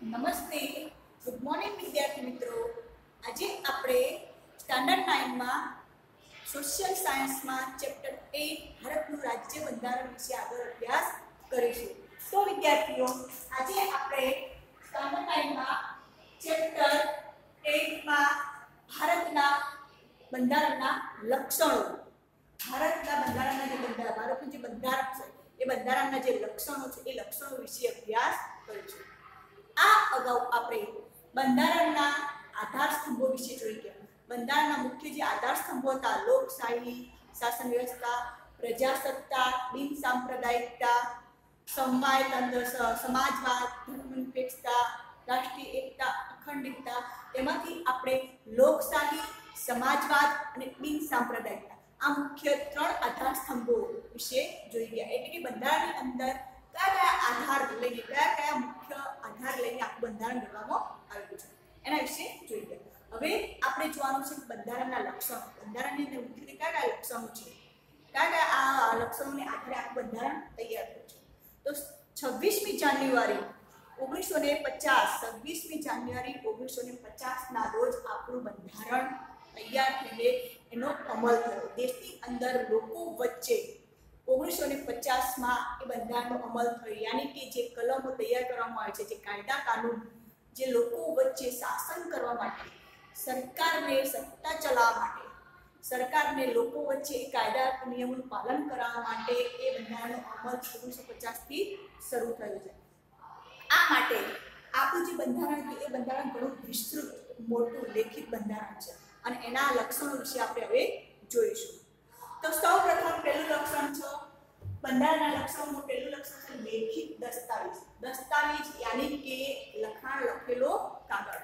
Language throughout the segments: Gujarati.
નમસ્તે, ગુડ મોર્નિંગ વિદ્યાર્થી મિત્રો। આજે આપણે સ્ટાન્ડર્ડ 9 માં સોશિયલ સાયન્સમાં ચેપ્ટર 8 ભારતનું રાજ્ય બંધારણ વિશે આગળ અભ્યાસ કરીશું। તો વિદ્યાર્થીઓ, આજે આપણે સ્ટાન્ડર્ડ 9 માં ચેપ્ટર 8 માં ભારતના બંધારણના લક્ષણો, ભારતનું જે બંધારણ છે એ બંધારણના જે લક્ષણો છે એ લક્ષણો વિશે અભ્યાસ કરીશું। આ અગાઉ આપણે બંધારણના આધાર સ્તંભો વિશે જોઈ ગયા। બંધારણના મુખ્ય જે આધાર સ્તંભો હતા લોકશાહી, શાસન વ્યવસ્થા, પ્રજાસત્તાક, બિન સાંપ્રદાયિકતા, સમવાયતંત્ર, સમાજવાદ, ધર્મનિરપેક્ષતા, રાષ્ટ્રીય એકતા, અખંડિતતા, તેમાંથી આપણે લોકશાહી, સમાજવાદ અને બિન સાંપ્રદાયિકતા આ મુખ્ય ત્રણ આધાર સ્તંભો વિશે જોઈ ગયા। એટલે કે બંધારણની અંદર કયા આધાર લઈને કયા મુખ્ય આધાર લઈને આખું બંધારણ ઘડવામાં આવ્યું છે એના વિશે જોઈ ગયા। હવે આપણે જોવાનું છે બંધારણના લક્ષણો। બંધારણની અંદર મુખ્યત્વે કયા લક્ષણો છે, કયા આ લક્ષણોને આધારે આખું બંધારણ તૈયાર થયું છે। તો 26મી જાન્યુઆરી 1950 ના રોજ આપણું બંધારણ તૈયાર થઈને એનો અમલ થયો। દેશની અંદર લોકો વચ્ચે 1950 માં એ બંધારણનો અમલ થયો, યાની કે જે કલમો તૈયાર કરવામાં આવે છે, જે કાયદા કાનૂન જે લોકો વચ્ચે શાસન કરવા માટે, સરકારને સત્તા ચલાવવા માટે, સરકારને લોકો વચ્ચે એ કાયદા નિયમોનું પાલન કરાવવા માટે એ બંધારણનો અમલ 1950 થી શરૂ થયો છે। આ માટે આપણું જે બંધારણ છે એ બંધારણ ઘણું વિસ્તૃત, મોટું લેખિત બંધારણ છે અને એના લક્ષણો વિશે આપણે હવે જોઈશું। તો સૌપ્રથમ પહેલું લક્ષણ છે બંધારણના લક્ષણોનું પહેલું લક્ષણ છે લેખિત દસ્તાવેજ। દસ્તાવેજ યાની કે લખાણ, લખેલો કાગળ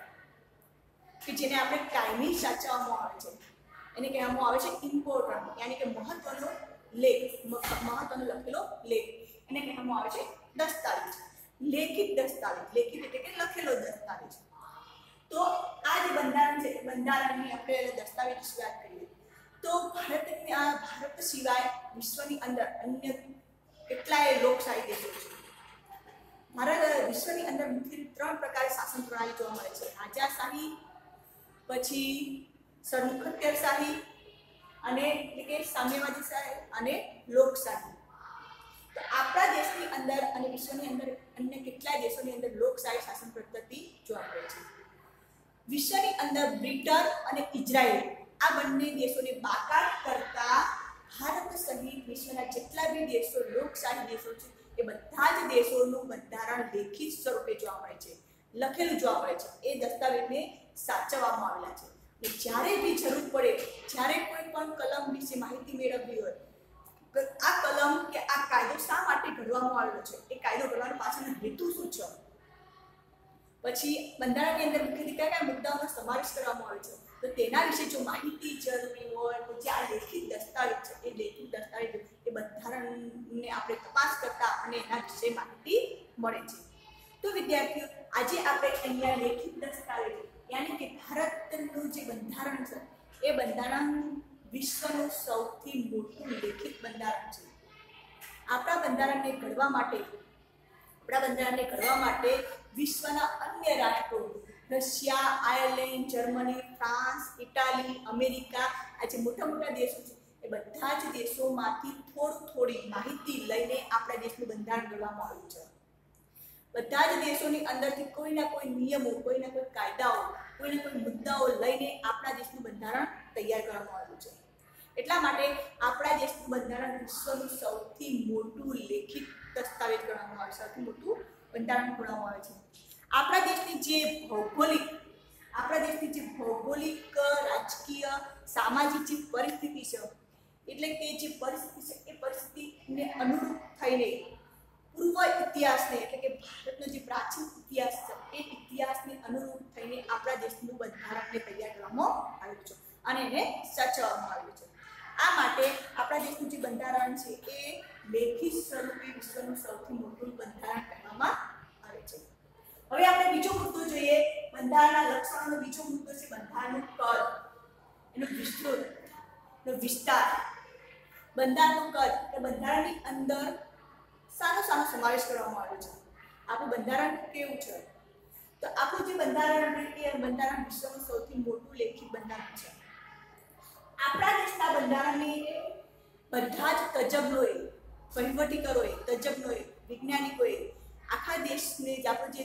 કે જેને આપણે કાયમી સાચવવામાં આવે છે, એને કહેવામાં આવે છે ઇમ્પોર્ટન્ટ, યાની કે મહત્વનો લેખ, મહત્વનો લખેલો લેખ, એને કહેવામાં આવે છે દસ્તાવેજ, લેખિત દસ્તાવેજ। લેખિત એટલે કે લખેલો દસ્તાવેજ। તો આ જે બંધારણ છે બંધારણની આપણે દસ્તાવેજ વિશે વાત કરીએ તો ભારત સિવાય વિશ્વની અંદર અન્ય કેટલાય લોકશાહી દેશો છે। વિશ્વની અંદર મુખ્ય ત્રણ પ્રકારે શાસન પ્રણાલી જોવા મળે છે, રાજાશાહી, પછી સરમુખત્યારશાહી અને એટલે કે સામ્યવાદીશાહી અને લોકશાહી। તો આપણા દેશની અંદર અને વિશ્વની અંદર અન્ય કેટલાય દેશોની અંદર લોકશાહી શાસન પદ્ધતિ જોવા મળે છે। વિશ્વની અંદર બ્રિટન અને ઇઝરાયલ આ બંને દેશોને બાકાત કરતા ભારત સહિત વિશ્વના જેટલા બી દેશો લોકશાહી દેશો છે એ બધા જ દેશોનું બંધારણ લેખિત સ્વરૂપે જોવા મળે છે, લખેલું જોવા મળે છે। એ દસ્તાવેજને સાચવવામાં આવેલા છે અને જ્યારે બી જરૂર પડે, જ્યારે કોઈ પણ કલમ વિશે માહિતી મેળવવી હોય, આ કલમ કે આ કાયદો શા માટે ઘડવામાં આવેલો છે, એ કાયદો ઘડવાનો પાછળનો હેતુ શું છે, પછી બંધારણની અંદર મુખ્યત્વે કયા મુદ્દાઓનો સમાવેશ કરવામાં આવે છે, તો તેના વિશે જો માહિતી જરૂરી હોય તો જે આ લેખિત દસ્તાવેજ છે એ લેખિત દસ્તાવેજ એ બંધારણને આપણે તપાસ કરતા અને એના વિશે માહિતી મળે છે। તો વિદ્યાર્થીઓ, આજે આપણે અહીંયા લેખિત દસ્તાવેજ યાની કે ભારતનું જે બંધારણ છે એ બંધારણ વિશ્વનું સૌથી મોટું લેખિત બંધારણ છે। આપણા બંધારણને ઘડવા માટે વિશ્વના અન્ય રાષ્ટ્રો Russia, Ireland, Germany, France, Italy, America આ જે મોટા મોટા દેશો છે એ બધા જ દેશોમાંથી થોડી માહિતી લઈને આપણા દેશનું બંધારણ ઘડવામાં આવ્યું છે। બધા જ દેશોની અંદરથી કોઈના કોઈ નિયમો, કોઈના કોઈ કાયદાઓ, કોઈના કોઈ મુદ્દાઓ લઈને આપણા દેશનું બંધારણ તૈયાર કરવામાં આવ્યું છે। એટલા માટે આપણા દેશનું બંધારણ વિશ્વનું સૌથી મોટું લેખિત દસ્તાવેજ ગણવામાં આવે છે, સૌથી મોટું બંધારણ ગણવામાં આવે છે। આપણા દેશની જે ભૌગોલિક, રાજકીય, સામાજિક જે પરિસ્થિતિ છે, એટલે કે જે પરિસ્થિતિ છે એ પરિસ્થિતિને અનુરૂપ થઈને પૂર્વ ઇતિહાસને એટલે કે ભારતનો જે પ્રાચીન ઇતિહાસ છે એ ઇતિહાસને અનુરૂપ થઈને આપણા દેશનું બંધારણને તૈયાર કરવામાં આવ્યું છે અને એને સાચવવામાં આવ્યું છે। આ માટે આપણા દેશનું જે બંધારણ છે એ લેખિત સ્વરૂપે વિશ્વનું સૌથી મોટું બંધારણ કહેવામાં આવે છે। હવે આપણે બીજો મુદ્દો જોઈએ, બંધારણના લક્ષણોનો બીજો મુદ્દો છે બંધારણનું કદ, એનો વિસ્તાર। બંધારણનું કદ કે બંધારણની અંદર શાનો સમાવેશ કરવામાં આવ્યો છે। આપણું બંધારણ કેવું છે तो આપણું જે બંધારણ એ બંધારણ વિશ્વનું સૌથી મોટું લેખિત બંધારણ છે। આપણા દેશના બંધારણની બધા જ તજજ્ઞોએ, વહીવટીકરોએ, તજજ્ઞોએ, વૈજ્ઞાનિકોએ આખા દેશને જે આપણો જે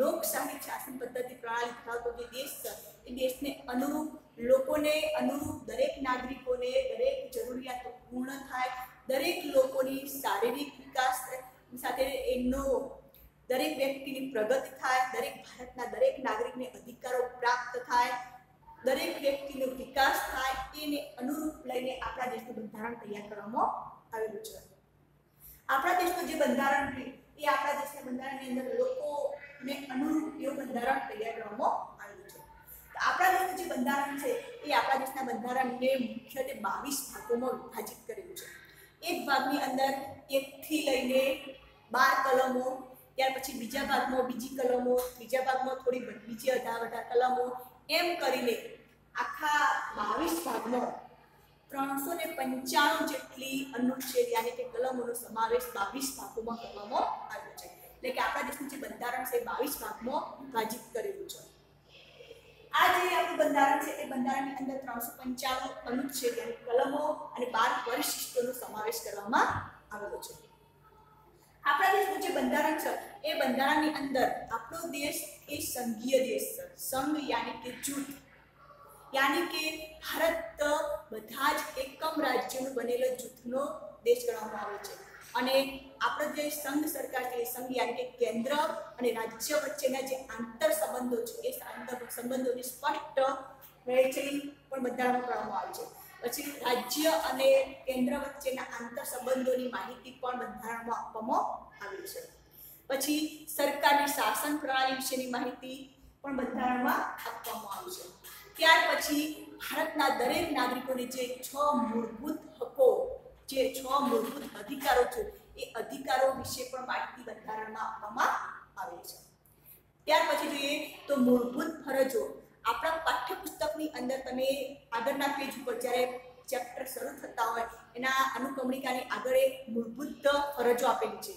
લોકશાહી શાસન પદ્ધતિ પ્રણાલી ધરાવતો જે દેશ છે એ દેશને અનુરૂપ, લોકોને અનુરૂપ, દરેક નાગરિકોને દરેક જરૂરિયાતો પૂર્ણ થાય, દરેક લોકોની શારીરિક વિકાસ સાથે એમનો દરેક વ્યક્તિની પ્રગતિ થાય, દરેક ભારતના દરેક નાગરિકને અધિકારો પ્રાપ્ત થાય, દરેક વ્યક્તિનો વિકાસ થાય, એને અનુરૂપ લઈને આપણા દેશનું બંધારણ તૈયાર કરવામાં આવેલું છે। આપણા દેશનું જે બંધારણ છે એ આપણા દેશના બંધારણની અંદર લોકોને અનુરૂપ એવું બંધારણ તૈયાર કરવામાં આવેલું છે। તો આપણા દેશનું જે બંધારણ છે એ આપણા દેશના બંધારણને મુખ્યત્વે 22 ભાગોમાં વિભાજિત કરેલું છે। એક ભાગની અંદર 1 થી લઈને 12 કલમો, ત્યાર પછી બીજા ભાગમાં બીજી કલમો, ત્રીજા ભાગમાં થોડી બીજી 18 કલમો, એમ કરીને આખા 22 ભાગમાં 395 જેટલી અનુચ્છેદ યાની કે કલમોનો સમાવેશ 22 ભાગોમાં કરવામાં આવ્યો છે। એટલે કે આપણા દેશનું જે બંધારણ છે 22 ભાગમાં વિભાજિત કરેલું છે। આ જે આપણું બંધારણ છે એ બંધારણની અંદર 395 અનુચ્છેદ યાની કલમો અને 12 પરિશિષ્ટોનો સમાવેશ કરવામાં આવેલો છે। આપણા દેશનું જે બંધારણ છે એ બંધારણની અંદર આપણો દેશ એ સંઘીય દેશ છે। સંઘ યાની કે જૂથ, યાની કે ભારત બધા જ એકમ રાજ્યોનું બનેલો જૂથનો દેશ ગણવામાં આવે છે। અને આપણો જે સંઘ સરકાર છે એ સંઘ યાની કે કેન્દ્ર અને રાજ્ય વચ્ચેના જે આંતર સંબંધો છે એ આંતર સંબંધોની સ્પષ્ટ વહેંચણી પણ બંધારણમાં કરવામાં આવે છે। પછી રાજ્ય અને કેન્દ્ર વચ્ચેના આંતર સંબંધોની માહિતી પણ બંધારણમાં આપવામાં આવી છે। પછી સરકારની શાસન પ્રણાલી વિશેની માહિતી પણ બંધારણમાં આપવામાં આવી છે। ત્યાર પછી ભારતના દરેક નાગરિકોને જે 6 મૂળભૂત હકો, જે 6 મૂળભૂત અધિકારો છે એ અધિકારો વિશે પણ માહિતી બંધારણમાં આપવામાં આવી છે। ત્યાર પછી જોઈએ તો મૂળભૂત ફરજો। આપણા પાઠ્યપુસ્તકની અંદર તમે આગળના પેજ ઉપર જ્યારે ચેપ્ટર શરૂ થતા હોય એના અનુક્રમણિકાની આગળ એક મૂળભૂત ફરજો આપેલી છે।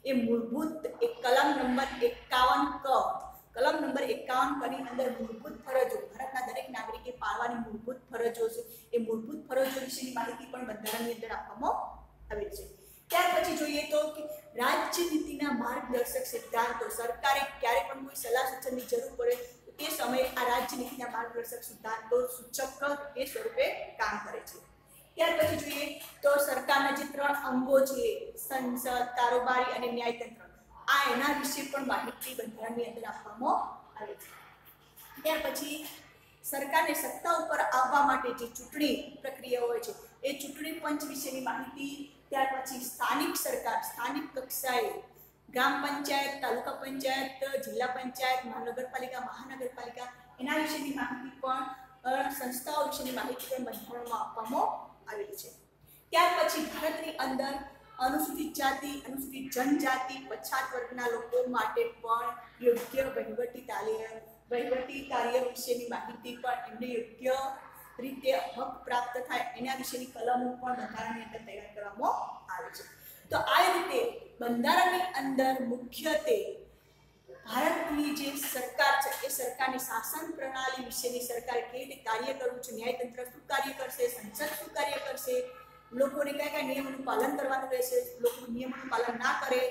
એ મૂળભૂત એક કલમ નંબર 51 ક, કલમ નંબર 51 કની અંદર મૂળભૂત ફરજો, ભારતના દરેક નાગરિકે પાળવાની મૂળભૂત ફરજો છે એ મૂળભૂત ફરજો વિશેની માહિતી પણ બંધારણની અંદર આપવામાં આવેલી છે। ત્યાર પછી જોઈએ તો કે રાજ્યનીતિના માર્ગદર્શક સિદ્ધાંતો, સરકારે ક્યારે પણ કોઈ સલાહ સૂચનની જરૂર પડે તે સમયે આ રાજ્યનીતિના માર્ગદર્શક સિદ્ધાંતો સૂચક એ સ્વરૂપે કામ કરે છે। ત્યાર પછી જોઈએ તો સરકારના જે 3 અંગો છે, સંસદ, કારોબારી અને ન્યાયતંત્ર, આ એના વિશે પણ માહિતી બંધારણની અંદર આપવામાં આવે છે। ત્યાર પછી સરકારને સત્તા ઉપર આવવા માટે જે ચૂંટણી પ્રક્રિયા હોય છે એ ચૂંટણી પંચ વિશેની માહિતી, ત્યાર પછી સ્થાનિક સરકાર, સ્થાનિક કક્ષાએ ગ્રામ પંચાયત, તાલુકા પંચાયત, જિલ્લા પંચાયત, મહાનગરપાલિકા, મહાનગરપાલિકા એના વિશેની માહિતી પણ, સંસ્થાઓ વિશેની માહિતી પણ બંધારણમાં આપવામાં આવેલી છે। ત્યાર પછી ભારતની અંદર અનુસૂચિત જાતિ, અનુસૂચિત જનજાતિ, પછાત વર્ગના લોકો માટે પણ યોગ્ય વહીવટી કાર્ય વિશેની માહિતી પણ, એમને યોગ્ય રીતે હક પ્રાપ્ત થાય એના વિશેની કલમો પણ બંધારણની અંદર તૈયાર કરવામાં આવે છે। તો આ રીતે બંધારણની અંદર મુખ્યત્વે ભારતની જે સરકાર છે એ સરકારની શાસન પ્રણાલી વિશેની, સરકાર કેવી રીતે કાર્ય કરવું છે, ન્યાયતંત્ર શું કાર્ય કરશે, સંસદ શું કાર્ય કરશે, લોકોને કયા કયા નિયમોનું પાલન કરવાનું રહેશે, લોકો નિયમોનું પાલન ના કરે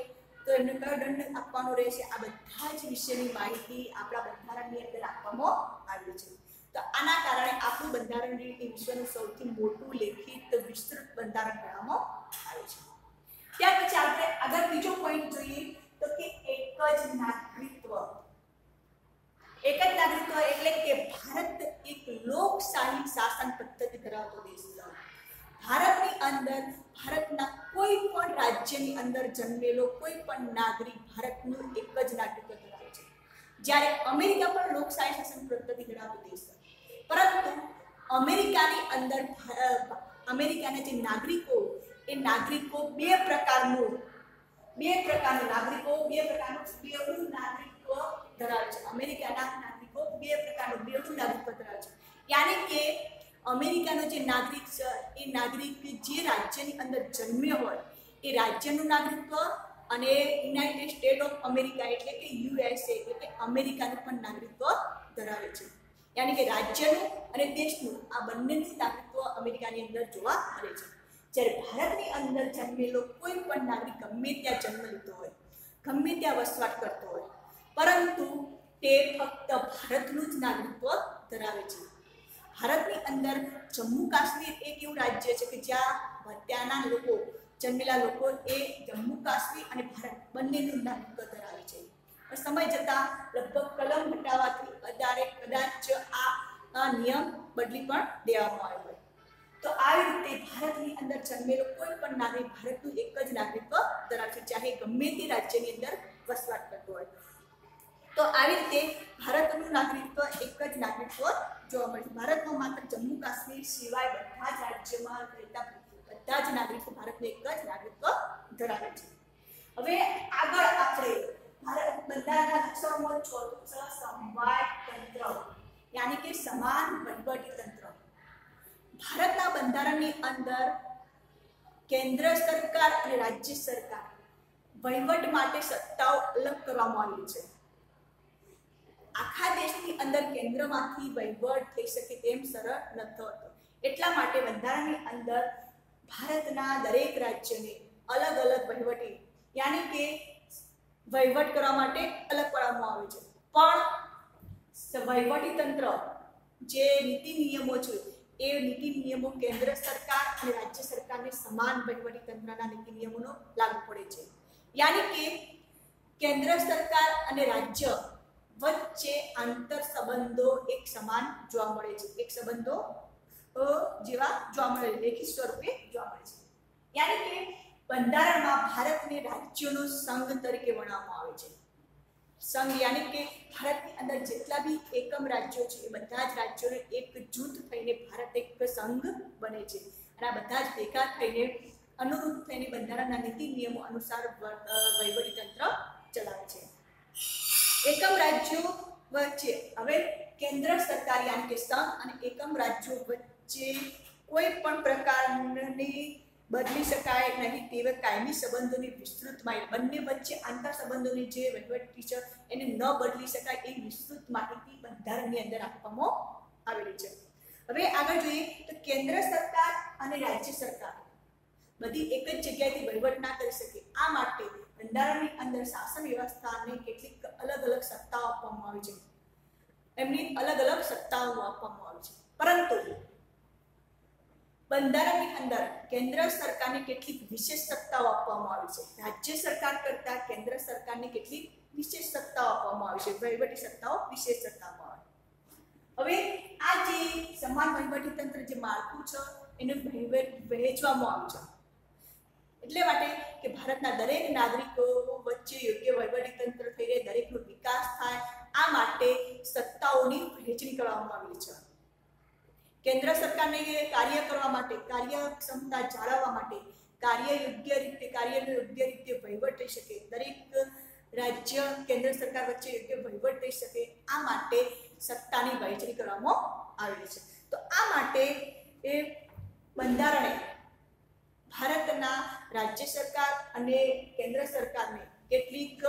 તો એમને કયો દંડ આપવાનો રહેશે, આ બધા જ વિશેની માહિતી આપણા બંધારણની અંદર આપવામાં આવી છે। તો આના કારણે આપણું બંધારણ એ વિશ્વનું સૌથી મોટું લેખિત વિસ્તૃત બંધારણ ગણવામાં આવે છે। ત્યાર પછી આપણે આગળ બીજો પોઈન્ટ જોઈએ તો કે એક જ નાગરિકત્વ। એક જ નાગરિકત્વ એટલે કે ભારત એક લોકશાહી શાસન પદ્ધતિ ધરાવતો દેશ છે। ભારતની અંદર ભારતના કોઈ પણ રાજ્યની અંદર જન્મેલો કોઈ પણ નાગરિક ભારતનું એક જ નાગરિકત્વ ધરાવે છે। જ્યારે અમેરિકા પણ લોકશાહી શાસન પદ્ધતિ ધરાવતો દેશ છે, પરંતુ અમેરિકાની અંદર અમેરિકાના જે નાગરિકો એ નાગરિકો બે પ્રકારનું નાગરિકત્વ નાગરિકત્વ ધરાવે છે। અમેરિકાના નાગરિકો બે પ્રકારનું નાગરિકત્વ ધરાવે છે। યાની કે અમેરિકાનો જે નાગરિક છે એ નાગરિક જે રાજ્યની અંદર જન્મ્યો હોય એ રાજ્યનું નાગરિકત્વ અને યુનાઇટેડ સ્ટેટ ઓફ અમેરિકા એટલે કે યુએસએ એટલે કે અમેરિકાનું પણ નાગરિકત્વ ધરાવે છે. યાની કે રાજ્યનું અને દેશનું આ બંનેનું નાગરિકત્વ અમેરિકાની અંદર જોવા મળે છે. જ્યારે ભારતની અંદર જન્મેલો કોઈ પણ નાગરિક ગમે ત્યાં જન્મ લીધો હોય, ગમે ત્યાં વસવાટ કરતો હોય, પરંતુ તે ફક્ત ભારતનું જ નાગરિકત્વ ધરાવે છે. ભારતની અંદર જમ્મુ કાશ્મીર એક એવું રાજ્ય છે કે જ્યાં ત્યાંના લોકો જન્મેલા લોકો એ જમ્મુ કાશ્મીર અને ભારત બંનેનું નાગરિકત્વ ધરાવે છે. સમય જતાં લગભગ કલમ હટાવવાથી કદાચ આ નિયમ બદલી પણ દેવામાં આવ્યો હોય. તો આવી રીતે ભારતની અંદર જન્મેલો કોઈ પણ નાગરિક ભારતનું એક જ નાગરિકત્વ ધરાવે છે, ચાહે ગમે તે રાજ્યની અંદર વસવાટ કરતો હોય. તો આવી રીતે ભારતનું નાગરિકત્વ એક જ નાગરિકત્વ જોવા મળે છે. ભારતમાં માત્ર જમ્મુ કાશ્મીર સિવાય બધા જ રાજ્યોમાં રહેતા બધા જ નાગરિકો ભારતનું એક જ નાગરિકત્વ ધરાવે છે. હવે આગળ આપણે ભારત બંધારણના લક્ષણોમાં ચોથું છે સમવાય તંત્ર, યાની કે સમાન વહીવટી તંત્ર. ભારતના બંધારણની અંદર કેન્દ્ર સરકાર અને રાજ્ય સરકાર વહીવટ માટે સત્તાઓ અલગ કરવામાં આવી છે. આખા દેશની અંદર કેન્દ્રમાંથી વહીવટ થઈ શકે તેમ સરળ નથી હોતો. એટલા માટે બંધારણની અંદર ભારતના દરેક રાજ્યને અલગ અલગ વહીવટી યાની કે વહીવટ કરવા માટે અલગ પાડવામાં આવે છે. પણ વહીવટી તંત્ર જે નીતિ નિયમો છે એ નીતિ નિયમો કેન્દ્ર સરકાર અને રાજ્ય સરકારને સમાન વહીવટી તંત્રના નીતિ નિયમોનો લાગુ પડે છે. યાની કે કેન્દ્ર સરકાર અને રાજ્ય વચ્ચે આંતર સંબંધો એક સમાન જોવા મળે છે, એક સંબંધો જેવા જોવા મળે છે, લેખિત સ્વરૂપે જોવા મળે છે. યાની કે બંધારણમાં ભારતને રાજ્યોનો સંઘ તરીકે વર્ણવવામાં આવે છે. સંઘ યાની કે ભારતની અંદર જેટલા બી એકમ રાજ્યો છે એ બધા જ રાજ્યોને એક જૂથ થઈને ભારત એક સંઘ બને છે. અને આ બધા જ ભેગા થઈને અનુરૂપ થઈને બંધારણના નીતિ નિયમો અનુસાર વહીવટી તંત્ર ચલાવે છે. એકમ રાજ્યો વચ્ચે હવે કેન્દ્ર સરકાર યાની કે સંઘ અને એકમ રાજ્યો વચ્ચે કોઈ પણ પ્રકારની બદલી શકાય નહીં તેવા કાયમી સંબંધોની વિસ્તૃત માહિતી, બંને વચ્ચે આંતર સંબંધોની જે વહીવટી છે એને ન બદલી શકાય એ વિસ્તૃત માહિતી બંધારણની અંદર આપવામાં આવેલી છે. હવે આગળ જોઈએ તો કેન્દ્ર સરકાર અને રાજ્ય સરકાર બધી એક જ જગ્યાએથી વહીવટ ના કરી શકે. આ માટે બંધારણની અંદર શાસન વ્યવસ્થાને કેટલીક અલગ અલગ સત્તાઓ આપવામાં આવી છે. એમની અલગ અલગ સત્તાઓ આપવામાં આવી છે. પરંતુ બંધારણની અંદર કેન્દ્ર સરકારને કેટલીક વિશેષ સત્તાઓ આપવામાં આવી છે. રાજ્ય સરકાર કરતા કેન્દ્ર સરકારને કેટલીક વિશેષ સત્તાઓ આપવામાં આવી છે, વહીવટી સત્તાઓ વિશેષ સત્તાઓ આવે. હવે આ જે સમાન વહીવટી તંત્ર જે માળખું છે એને વહેંચવામાં આવ્યું છે. એટલે માટે કે ભારતના દરેક નાગરિકો વચ્ચે યોગ્ય વહીવટી તંત્ર થઈ રહે, દરેકનો વિકાસ થાય, આ માટે સત્તાઓની વહેંચણી કરવામાં આવી છે. કેન્દ્ર સરકારને કાર્ય કરવા માટે, કાર્યક્ષમતા જાળવવા માટે, કાર્યનો યોગ્ય રીતે વહીવટ થઈ શકે, દરેક રાજ્ય કેન્દ્ર સરકાર વચ્ચે યોગ્ય વહીવટ થઈ શકે, આ માટે સત્તાની વહેંચણી કરવામાં આવેલી છે. તો આ માટે એ બંધારણે ભારતના રાજ્ય સરકાર અને કેન્દ્ર સરકારને કેટલીક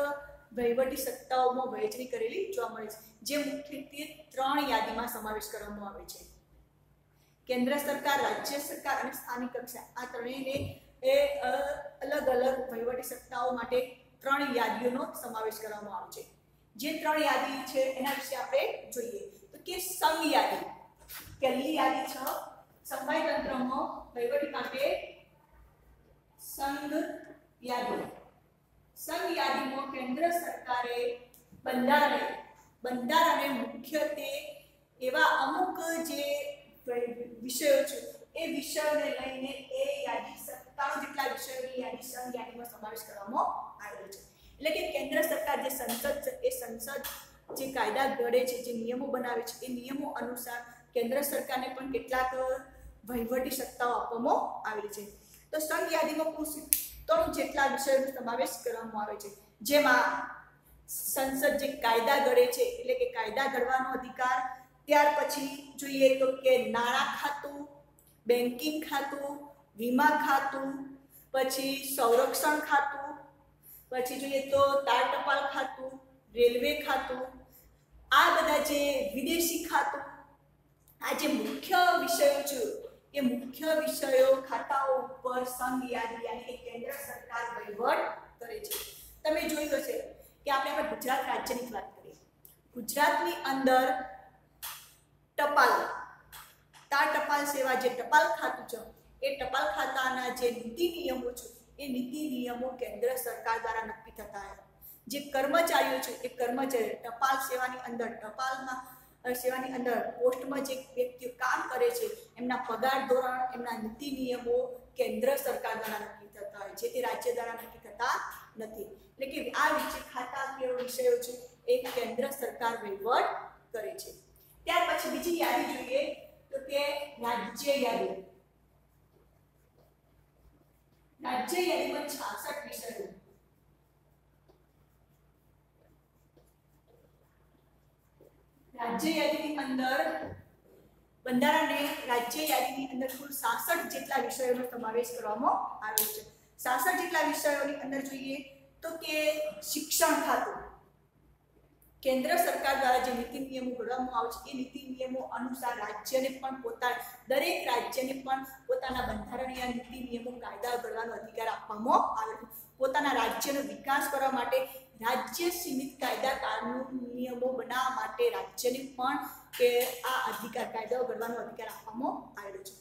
વહીવટી સત્તાઓમાં વહેંચણી કરેલી જોવા મળે છે, જે મુખ્યત્વે 3 યાદીમાં સમાવેશ કરવામાં આવે છે. કેન્દ્ર સરકાર, રાજ્ય સરકાર અને સ્થાનિક કક્ષા, આ ત્રણેયને અલગ અલગ વહીવટી સત્તાઓ માટે 3 યાદીઓનો સમાવેશ કરવામાં આવે છે. જે 3 યાદી છે એના વિશે આપણે જોઈએ તો કે સંઘ યાદી, પહેલી યાદી છે સમવાય તંત્રમાં વહીવટી માટે સંઘ યાદી. સંઘ યાદીમાં કેન્દ્ર સરકારે બંધારણે મુખ્યત્વે એવા અમુક જે વિષયો છે એ વિષયોને લઈને એ યાદી 97 જેટલા વિષયોની યાદી સંઘ યાદીમાં સમાવેશ કરવામાં આવેલો છે. એટલે કે કેન્દ્ર સરકાર જે સંસદ છે એ સંસદ જે કાયદા ઘડે છે, જે નિયમો બનાવે છે, એ નિયમો અનુસાર કેન્દ્ર સરકારને પણ કેટલાક વહીવટી સત્તાઓ આપવામાં આવેલી છે. તો સંઘ યાદીમાં કુલ 97 જેટલા વિષયોનો સમાવેશ કરવામાં આવે છે, જેમાં સંસદ જે કાયદા ઘડે છે એટલે કે કાયદા ઘડવાનો અધિકાર, ત્યાર પછી જોઈએ તો કે નાણાં ખાતું, બેન્કિંગ ખાતું, વીમા ખાતું, પછી સંરક્ષણ ખાતું, પછી જોઈએ તો તાર ટપાલ ખાતું, રેલવે ખાતું, આ બધા જે વિદેશી ખાતું, આ જે મુખ્ય વિષયો છે એ મુખ્ય વિષયો ખાતાઓ ઉપર સંઘ યાદી યાની કે કેન્દ્ર સરકાર વહીવટ કરે છે. તમે જોયું હશે કે આપણે ગુજરાત રાજ્યની વાત કરીએ, ગુજરાતની અંદર ટપાલ તાર ટપાલ સેવા જે ટપાલ ખાતું છે એ ટપાલ ખાતાના જે નીતિ નિયમો છે એ નીતિ નિયમો કેન્દ્ર સરકાર દ્વારા નક્કી થતા હોય. જે કર્મચારીઓ છે એ કર્મચારી ટપાલ સેવાની અંદર સેવાની અંદર પોસ્ટમાં જે વ્યક્તિઓ કામ કરે છે એમના પગાર ધોરણ, એમના નીતિ નિયમો કેન્દ્ર સરકાર દ્વારા નક્કી થતા હોય, જે તે રાજ્ય દ્વારા નક્કી થતા નથી. એટલે કે આ જે ખાતાકીય વિષયો છે એ કેન્દ્ર સરકાર વહીવટ કરે છે. ત્યાર પછી બીજી યાદી જોઈએ તો કે રાજ્ય યાદી. રાજ્ય યાદીમાં 66 વિષયો. રાજ્ય યાદીની અંદર બંધારણને રાજ્ય યાદીની અંદર કુલ 66 જેટલા વિષયોનો સમાવેશ કરવામાં આવ્યો છે. 66 જેટલા વિષયોની અંદર જોઈએ તો કે શિક્ષણ ખાતું, કેન્દ્ર સરકાર દ્વારા જે નીતિ નિયમો ઘડવામાં આવે છે એ નીતિ નિયમો અનુસાર રાજ્યને પણ દરેક રાજ્યને પણ પોતાના બંધારણીય નીતિ નિયમો કાયદા ઘડવાનો અધિકાર આપવામાં આવે છે. પોતાના રાજ્યનો વિકાસ કરવા માટે રાજ્ય સીમિત કાયદા કાનૂન નિયમો બનાવવા માટે રાજ્યને પણ કે આ અધિકાર કાયદાઓ ઘડવાનો અધિકાર આપવામાં આવેલો છે.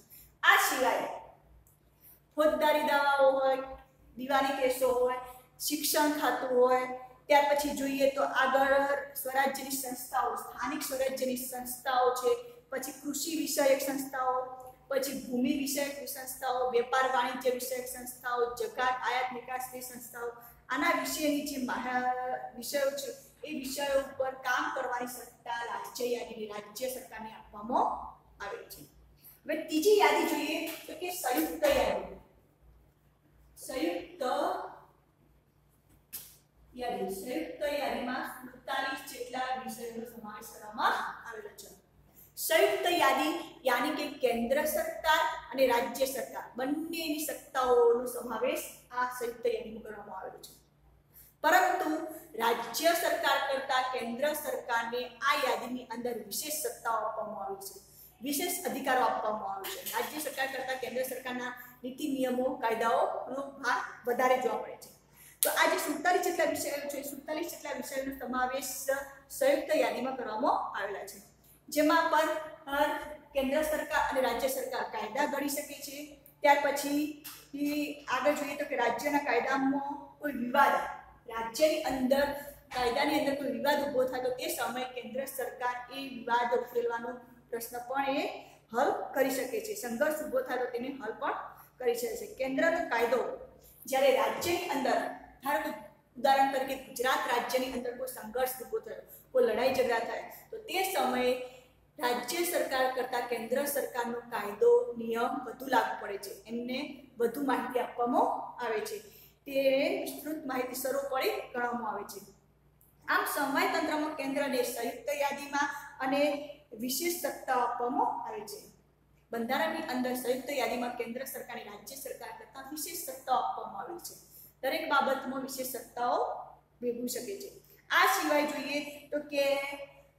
આ સિવાય ફોજદારી દાવાઓ હોય, દીવાની કેસો હોય, શિક્ષણ ખાતું હોય, ત્યાર પછી જોઈએ તો આગળ સ્વરાજ્યની સંસ્થાઓ, સ્થાનિક સ્વરાજ્યની સંસ્થાઓ છે, પછી કૃષિ વિષયક સંસ્થાઓ, પછી ભૂમિ વિષયક સંસ્થાઓ, વેપાર વાણિજ્ય વિષયક સંસ્થાઓ, જકાત આયાત નિકાસની સંસ્થાઓ, આના વિષયની જે વિષયો છે એ વિષયો ઉપર કામ કરવાની સત્તા રાજ્ય યાદીની રાજ્ય સરકારને આપવામાં આવે છે. હવે ત્રીજી યાદી જોઈએ તો કે સંયુક્ત યાદી. સંયુક્ત યાદીમાં 47 જેટલા વિષયોનો સમાવેશ કરવામાં આવેલો છે. સંયુક્ત યાદી યાની કે કેન્દ્ર સરકાર અને રાજ્ય સરકાર બંનેની સત્તાઓનો સમાવેશ આ સંયુક્ત યાદીમાં કરવામાં આવેલો છે. પરંતુ રાજ્ય સરકાર કરતા કેન્દ્ર સરકારને આ યાદીની અંદર વિશેષ સત્તાઓ આપવામાં આવી છે, વિશેષ અધિકારો આપવામાં આવે છે. રાજ્ય સરકાર કરતા કેન્દ્ર સરકારના નીતિ નિયમો કાયદાઓનો ભાગ વધારે જોવા મળે છે. તો આ જે 47 જેટલા વિષયો છે, 47 જેટલા વિષયોનો સમાવેશ સંયુક્ત યાદીમાં કરવામાં આવેલા છે, જેમાં પણ કેન્દ્ર સરકાર અને રાજ્ય સરકાર કાયદા ઘડી શકે છે. ત્યાર પછી આગળ જોઈએ તો કે રાજ્યના કાયદામાં કોઈ વિવાદ, રાજ્યની અંદર કાયદાની અંદર કોઈ વિવાદ ઊભો થાય તો તે સમયે કેન્દ્ર સરકાર એ વિવાદ ઉકેલવાનો પ્રશ્ન પણ એ હલ કરી શકે છે. સંઘર્ષ ઊભો થાય તો તેને હલ પણ કરી શકે છે. કેન્દ્રનો કાયદો જ્યારે રાજ્યની અંદર, ધારો કે ઉદાહરણ તરીકે ગુજરાત રાજ્યની અંદર કોઈ સંઘર્ષ ઊભો થયો, કોઈ લડાઈ ઝઘડા થાય તો તે સમયે રાજ્ય સરકાર કરતા કેન્દ્ર સરકારનો કાયદો નિયમ વધુ લાગુ પડે છે, એમને વધુ માહિતી આપવામાં આવે છે, તે વિસ્તૃત માહિતીસરો પડે ગણવામાં આવે છે. આમ સમવાય તંત્રમાં કેન્દ્રને સંયુક્ત યાદીમાં અને વિશેષ સત્તા આપવામાં આવે છે. બંધારણની અંદર સંયુક્ત યાદીમાં કેન્દ્ર સરકાર અને રાજ્ય સરકાર કરતા વિશેષ સત્તાઓ આપવામાં આવી છે. દરેક બાબતમાં વિશેષ સત્તાઓ ભેગવી શકે છે. આ સિવાય જોઈએ તો કે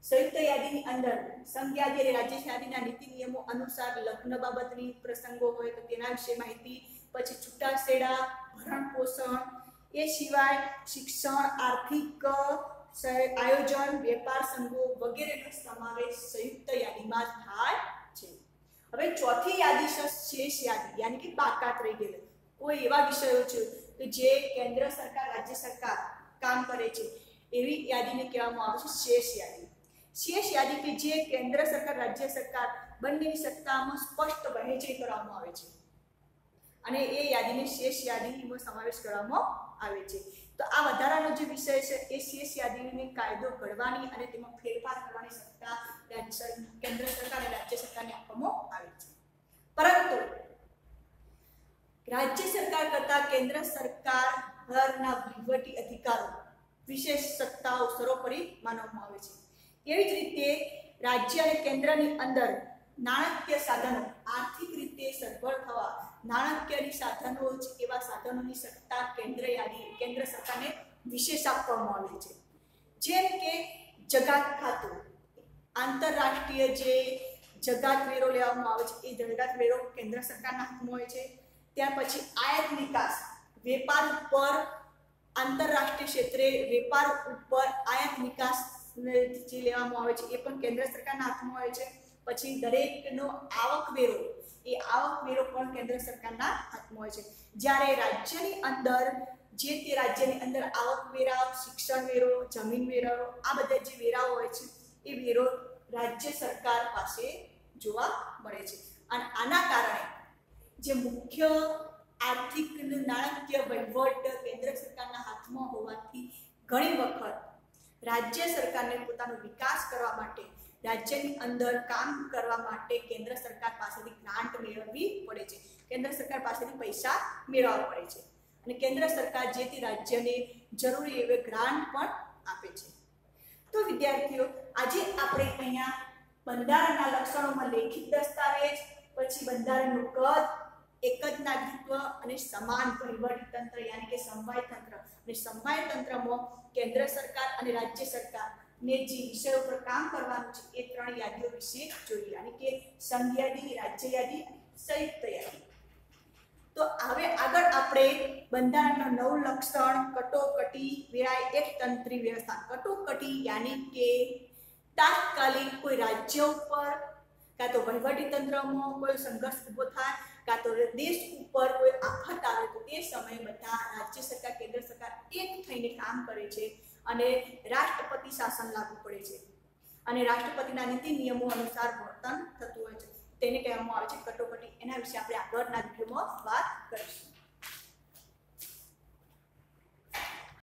સંયુક્ત યાદીની અંદર સંઘ યાદી અને રાજ્ય યાદીના નીતિ નિયમો અનુસાર લગ્ન બાબતની પ્રસંગો હોય તો તેના વિશે માહિતી, પછી છૂટાછેડા, ભરણ પોષણ, એ સિવાય શિક્ષણ, આર્થિક આયોજન, વેપાર સંઘો વગેરેનો સમાવેશ સંયુક્ત યાદીમાં થાય છે. હવે ચોથી યાદી છે શેષ યાદી, યાની કે બાકાત રહી ગયેલા કોઈ એવા વિષયો છે કે જે કેન્દ્ર સરકાર રાજ્ય સરકાર કામ કરે છે એવી યાદીને કહેવામાં આવે છે શેષ યાદી. શેષ યાદી કે જે કેન્દ્ર સરકાર રાજ્ય સરકાર બંનેની સત્તામાં સ્પષ્ટ વહેંચણી કરવામાં આવે છે અને એ યાદીને શેષ યાદીમાં સમાવેશ કરવામાં આવે છે. તો આ વધારાનો જે વિષય છે એ શેષ યાદીને કાયદો ઘડવાની અને તેમાં ફેરફાર કરવાની સત્તા કેન્દ્ર સરકાર અને રાજ્ય સરકારને આપવામાં આવે છે. પરંતુ રાજ્ય સરકાર કરતા કેન્દ્ર સરકારના વહીવટી અધિકારો, વિશેષ સત્તાઓ સર્વોપરી માનવામાં આવે છે. એવી જ રીતે રાજ્ય અને કેન્દ્રની અંદર નાણાકીય સાધનો, આર્થિક રીતે સગવડ થવા નાણાકીય સાધનો એવા સાધનોની સત્તા કેન્દ્ર સરકારને વિશેષ આપવામાં આવે છે, જેમ કે જગાત ખાતું, આંતરરાષ્ટ્રીય જે જગાત વેરો લેવામાં આવે છે એ જગાત વેરો કેન્દ્ર સરકારના હાથમાં હોય છે. ત્યાર પછી આયાત નિકાસ, વેપાર ઉપર આંતરરાષ્ટ્રીય ક્ષેત્રે વેપાર ઉપર આયાત નિકાસ જે લેવામાં આવે છે એ પણ કેન્દ્ર સરકારના હાથમાં હોય છે. પછી દરેકનો આવક વેરો, એ આવક વેરો પણ કેન્દ્ર સરકારના હાથમાં હોય છે. જ્યારે રાજ્યની અંદર જે તે રાજ્યની અંદર આવક વેરા, શિક્ષણ વેરો, જમીન વેરાઓ, આ બધા જે વેરાઓ હોય છે એ વેરો રાજ્ય સરકાર પાસે જોવા મળે છે. અને આના કારણે જે મુખ્ય આર્થિક નાણાકીય વહીવટ કેન્દ્ર સરકારના હાથમાં હોવાથી ઘણી વખત રાજ્ય સરકારને પોતાનો વિકાસ કરવા માટે, રાજ્યની અંદર કામ કરવા માટે કેન્દ્ર સરકાર પાસેથી ગ્રાન્ટ મેળવવી પડે છે, કેન્દ્ર સરકાર પાસેથી પૈસા મેળવવા પડે છે. અને કેન્દ્ર સરકાર જે તે રાજ્યને જરૂરી એવી ગ્રાન્ટ પણ આપે છે. તો વિદ્યાર્થીઓ, આજે આપણે અહીંયા બંધારણના લક્ષણોમાં લેખિત દસ્તાવેજ, પછી બંધારણનું કદ, એક જ નાગરિકત્વ અને સમાન વહીવટી તંત્ર યાની કે સમવાય તંત્ર, અને સમવાય તંત્રમાં કેન્દ્ર સરકાર અને રાજ્ય સરકારને જે વિષયો પર કામ કરવાનું છે એ ત્રણ યાદીઓ વિશે જોઈએ, યાની કે સંઘ યાદી, રાજ્ય યાદી, સંયુક્ત યાદી. તો હવે આગળ આપણે બંધારણનું નવું લક્ષણ કટોકટી વેરાય એકતંત્રી વ્યવસ્થા. કટોકટી યાની કે તાત્કાલિક કોઈ રાજ્ય ઉપર કાં તો વહીવટી તંત્રમાં કોઈ સંઘર્ષ ઊભો થાય, કાં તો દેશ ઉપર કોઈ આફત આવે તો તે સમયે બધા રાજ્ય સરકાર, કેન્દ્ર સરકાર એક થઈને કામ કરે છે અને રાષ્ટ્રપતિ શાસન લાગુ પડે છે અને રાષ્ટ્રપતિના નીતિ નિયમો અનુસાર વર્તન થતું હોય છે. તેને કહેવામાં આવે છે કટોકટી. એના વિશે આપણે આગળના વિડીયોમાં વાત કરીશું.